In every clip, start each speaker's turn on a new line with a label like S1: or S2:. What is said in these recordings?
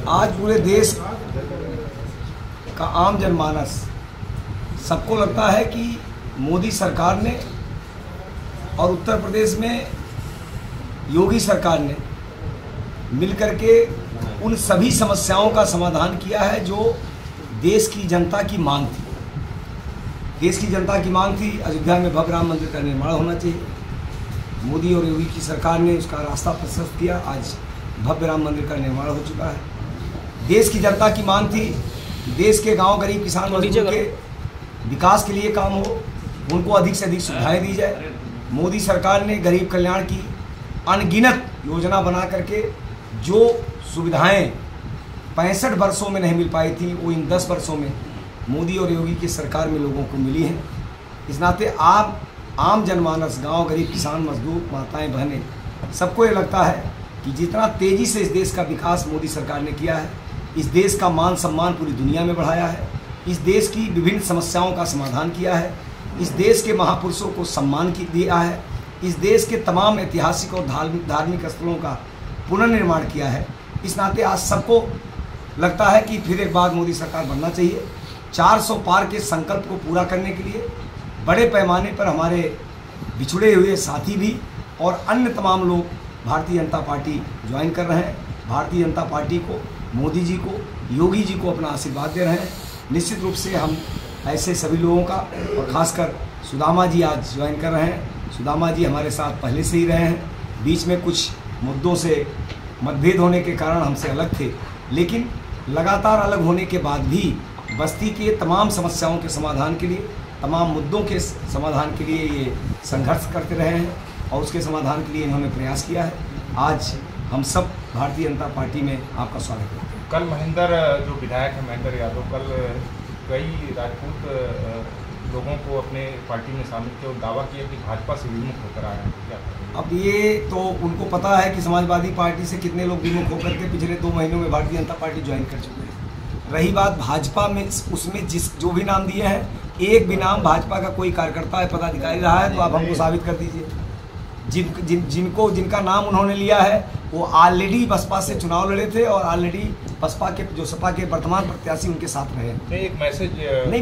S1: आज पूरे देश का आम जनमानस सबको लगता है कि मोदी सरकार ने और उत्तर प्रदेश में योगी सरकार ने मिलकर के उन सभी समस्याओं का समाधान किया है जो देश की जनता की मांग थी। देश की जनता की मांग थी अयोध्या में भव्य राम मंदिर का निर्माण होना चाहिए। मोदी और योगी की सरकार ने उसका रास्ता प्रशस्त किया। आज भव्य राम मंदिर का निर्माण हो चुका है। देश की जनता की मांग थी देश के गांव गरीब किसान मजदूर के विकास के लिए काम हो, उनको अधिक से अधिक सुविधाएं दी जाए। मोदी सरकार ने गरीब कल्याण की अनगिनत योजना बना करके जो सुविधाएं 65 वर्षों में नहीं मिल पाई थी वो इन 10 वर्षों में मोदी और योगी की सरकार में लोगों को मिली हैं। इस नाते आम जनमानस, गांव गरीब किसान मजदूर, माताएं बहनें, सबको ये लगता है कि जितना तेज़ी से इस देश का विकास मोदी सरकार ने किया है, इस देश का मान सम्मान पूरी दुनिया में बढ़ाया है, इस देश की विभिन्न समस्याओं का समाधान किया है, इस देश के महापुरुषों को सम्मान दिया है, इस देश के तमाम ऐतिहासिक और धार्मिक स्थलों का पुनर्निर्माण किया है। इस नाते आज सबको लगता है कि फिर एक बार मोदी सरकार बनना चाहिए। 400 पार के संकल्प को पूरा करने के लिए बड़े पैमाने पर हमारे बिछड़े हुए साथी भी और अन्य तमाम लोग भारतीय जनता पार्टी ज्वाइन कर रहे हैं। भारतीय जनता पार्टी को, मोदी जी को, योगी जी को अपना आशीर्वाद दे रहे हैं। निश्चित रूप से हम ऐसे सभी लोगों का, और ख़ासकर सुदामा जी आज ज्वाइन कर रहे हैं। सुदामा जी हमारे साथ पहले से ही रहे हैं। बीच में कुछ मुद्दों से मतभेद होने के कारण हमसे अलग थे, लेकिन लगातार अलग होने के बाद भी बस्ती के तमाम समस्याओं के समाधान के लिए, तमाम मुद्दों के समाधान के लिए ये संघर्ष करते रहे हैं और उसके समाधान के लिए इन्होंने प्रयास किया है। आज हम सब भारतीय जनता पार्टी में आपका स्वागत करते हैं।
S2: कल महेंद्र जो विधायक है महेंद्र यादव, कल कई राजपूत लोगों को अपने पार्टी में शामिल किया और दावा किया कि भाजपा से विमुख होकर आए हैं। क्या
S1: अब ये तो उनको पता है कि समाजवादी पार्टी से कितने लोग विमुख होकर के पिछले 2 महीनों में भारतीय जनता पार्टी ज्वाइन कर चुके हैं। रही बात भाजपा में, उसमें जो भी नाम दिए हैं, एक भी नाम भाजपा का कोई कार्यकर्ता है, पदाधिकारी रहा है तो आप हमको साबित कर दीजिए। जिनका नाम उन्होंने लिया है वो ऑलरेडी बसपा से चुनाव लड़े थे और ऑलरेडी बसपा के जो सपा के वर्तमान प्रत्याशी उनके साथ रहे।
S2: नहीं, एक मैसेज
S1: नहीं,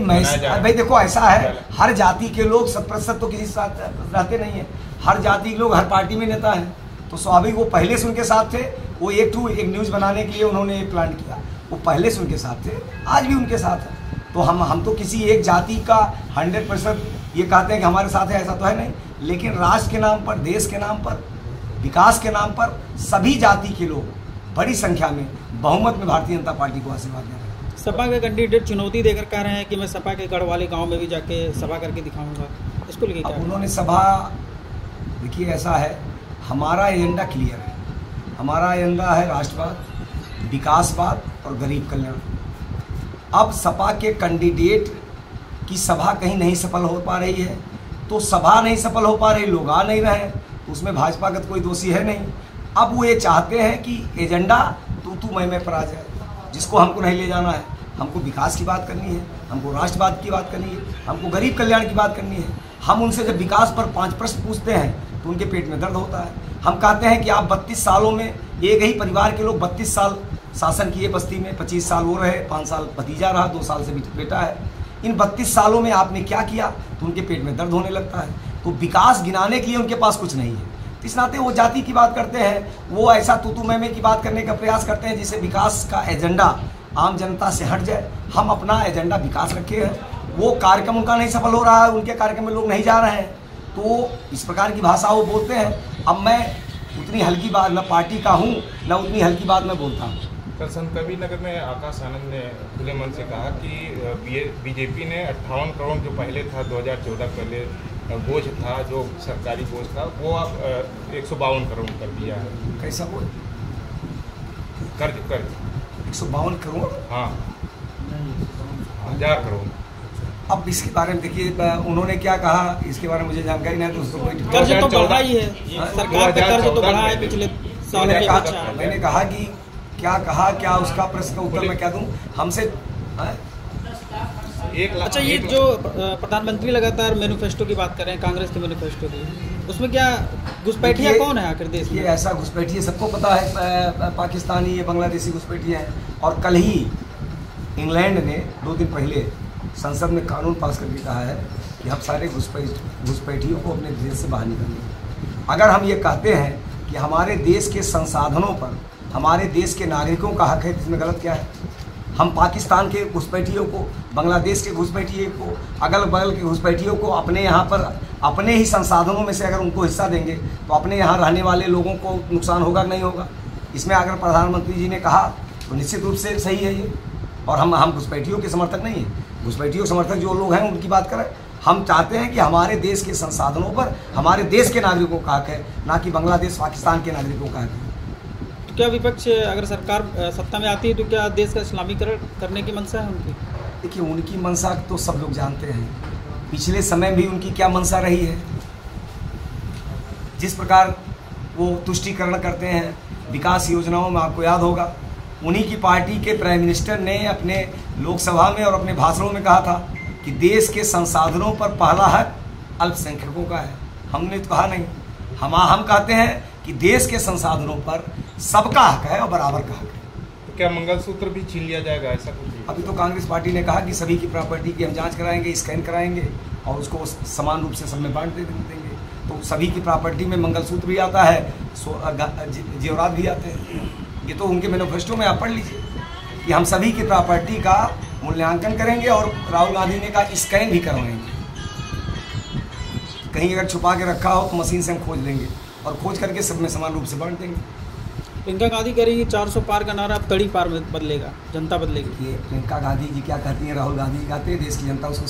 S1: भाई देखो, ऐसा है, हर जाति के लोग 100% तो किसी साथ रहते नहीं है। हर जाति के लोग हर पार्टी में नेता हैं, तो स्वाभाविक वो पहले से उनके साथ थे। वो एक न्यूज़ बनाने के लिए उन्होंने प्लान किया, वो पहले से उनके साथ थे, आज भी उनके साथ है। तो हम तो किसी एक जाति का 100% ये कहते हैं कि हमारे साथ है, ऐसा तो है नहीं। लेकिन राष्ट्र के नाम पर, देश के नाम पर, विकास के नाम पर सभी जाति के लोग बड़ी संख्या में बहुमत में भारतीय जनता पार्टी को आशीर्वाद दे रहे हैं।
S3: सपा के कैंडिडेट चुनौती देकर कह रहे हैं कि मैं सपा के गढ़वाली गांव में भी जाके सभा करके दिखाऊंगा, इसको लेके क्या?
S1: उन्होंने सभा, देखिए ऐसा है, हमारा एजेंडा क्लियर है। हमारा एजेंडा है राष्ट्रवाद, विकासवाद और गरीब कल्याण। अब सपा के कैंडिडेट की सभा कहीं नहीं सफल हो पा रही है, तो सभा नहीं सफल हो पा रही, लोग आ नहीं रहे, उसमें भाजपा का कोई दोषी है नहीं। अब वो ये चाहते हैं कि एजेंडा तू मैं पर आ जाए, जिसको हमको नहीं ले जाना है। हमको विकास की बात करनी है, हमको राष्ट्रवाद की बात करनी है, हमको गरीब कल्याण की बात करनी है। हम उनसे जब विकास पर 5 प्रश्न पूछते हैं तो उनके पेट में दर्द होता है। हम कहते हैं कि आप 32 सालों में, एक ही परिवार के लोग 32 साल शासन किए बस्ती में, 25 साल वो रहे, 5 साल भतीजा रहा, 2 साल से बेटा है। इन 32 सालों में आपने क्या किया, तो उनके पेट में दर्द होने लगता है। तो विकास गिनाने के लिए उनके पास कुछ नहीं है। इस नाते वो जाति की बात करते हैं, वो ऐसा तू मैं की बात करने का प्रयास करते हैं जिससे विकास का एजेंडा आम जनता से हट जाए। हम अपना एजेंडा विकास रखे हैं, वो कार्यक्रम उनका नहीं सफल हो रहा है, उनके कार्यक्रम में लोग नहीं जा रहे हैं, तो इस प्रकार की भाषा वो बोलते हैं। अब मैं उतनी हल्की बात न पार्टी का हूँ, न उतनी हल्की बात मैं बोलता हूँ।
S2: कल संत कबीरनगर में आकाश आनंद ने खुले मन से कहा कि बीजेपी ने 58 करोड़ जो पहले था 2014 पहले बोझ था, जो सरकारी बोझ था, वो अब 152 करोड़ कर दिया है।
S1: कैसा बोझ?
S2: कर्ज
S1: 152 करोड़?
S2: हाँ, 1000 करोड़।
S1: अब इसके बारे में देखिए, उन्होंने क्या कहा इसके बारे में मुझे जानकारी नहीं, तो उसको कोई
S3: कर्ज तो बढ़ा ही है, सरकार का कर्ज तो बढ़ा है पिछले सालों में।
S1: मैंने कहा कि क्या कहा, क्या उसका प्रश्न का उत्तर मैं क्या दूं? हमसे
S3: अच्छा, ये जो प्रधानमंत्री लगातार मैनिफेस्टो की बात कर रहे हैं, कांग्रेस के मैनिफेस्टो की, उसमें क्या घुसपैठिया कौन है आखिर देश में?
S1: ये ऐसा घुसपैठिया सबको पता है, पाकिस्तानी, ये बांग्लादेशी घुसपैठिया है। और कल ही इंग्लैंड ने 2 दिन पहले संसद में कानून पास करके कहा है कि हम सारे घुसपैठियों को अपने देश से बाहर निकालेंगे। अगर हम ये कहते हैं कि हमारे देश के संसाधनों पर हमारे देश के नागरिकों का हक है, इसमें गलत क्या है? हम पाकिस्तान के घुसपैठियों को, बांग्लादेश के घुसपैठियों को, अगल बगल के घुसपैठियों को अपने यहाँ पर अपने ही संसाधनों में से अगर उनको हिस्सा देंगे तो अपने यहाँ रहने वाले लोगों को नुकसान होगा कि नहीं होगा? इसमें अगर प्रधानमंत्री जी ने कहा तो निश्चित रूप से सही है ये। और हम घुसपैठियों के समर्थक नहीं हैं। घुसपैठियों समर्थक जो लोग हैं उनकी बात करें। हम चाहते हैं कि हमारे देश के संसाधनों पर हमारे देश के नागरिकों का हक है, ना कि बांग्लादेश पाकिस्तान के नागरिकों का हक है।
S3: तो क्या विपक्ष अगर सरकार सत्ता में आती है तो क्या देश का इस्लामीकरण करने की मंशा है उनकी?
S1: देखिए, उनकी मंशा तो सब लोग जानते हैं। पिछले समय भी उनकी क्या मंशा रही है। जिस प्रकार वो तुष्टीकरण करते हैं विकास योजनाओं में, आपको याद होगा, उन्हीं की पार्टी के प्राइम मिनिस्टर ने अपने लोकसभा में और अपने भाषणों में कहा था कि देश के संसाधनों पर पहला हक अल्पसंख्यकों का है। हमने तो कहा नहीं, हम कहते हैं कि देश के संसाधनों पर सबका हक है और बराबर का हक है।
S2: तो क्या मंगलसूत्र भी छीन लिया जाएगा, ऐसा कुछ?
S1: अभी तो कांग्रेस पार्टी ने कहा कि सभी की प्रॉपर्टी की हम जांच कराएंगे, स्कैन कराएंगे और उसको समान रूप से सब में बांट देंगे। तो सभी की प्रॉपर्टी में मंगलसूत्र भी आता है, जेवरात भी आते हैं। ये तो उनके मैनिफेस्टो में आप पढ़ लीजिए कि हम सभी की प्रॉपर्टी का मूल्यांकन करेंगे और राहुल गांधी ने कहा स्कैन भी करवाएंगे। कहीं अगर छुपा के रखा हो तो मशीन से हम खोज लेंगे और खोज करके सब में समान रूप से बांट देंगे।
S3: प्रियंका गांधी कह रही है 400 पार का नारा अब तड़ी पार में बदलेगा, जनता बदलेगी।
S1: ये प्रियंका गांधी जी क्या कहती हैं, राहुल गांधी जी कहते हैं, देश की जनता उसको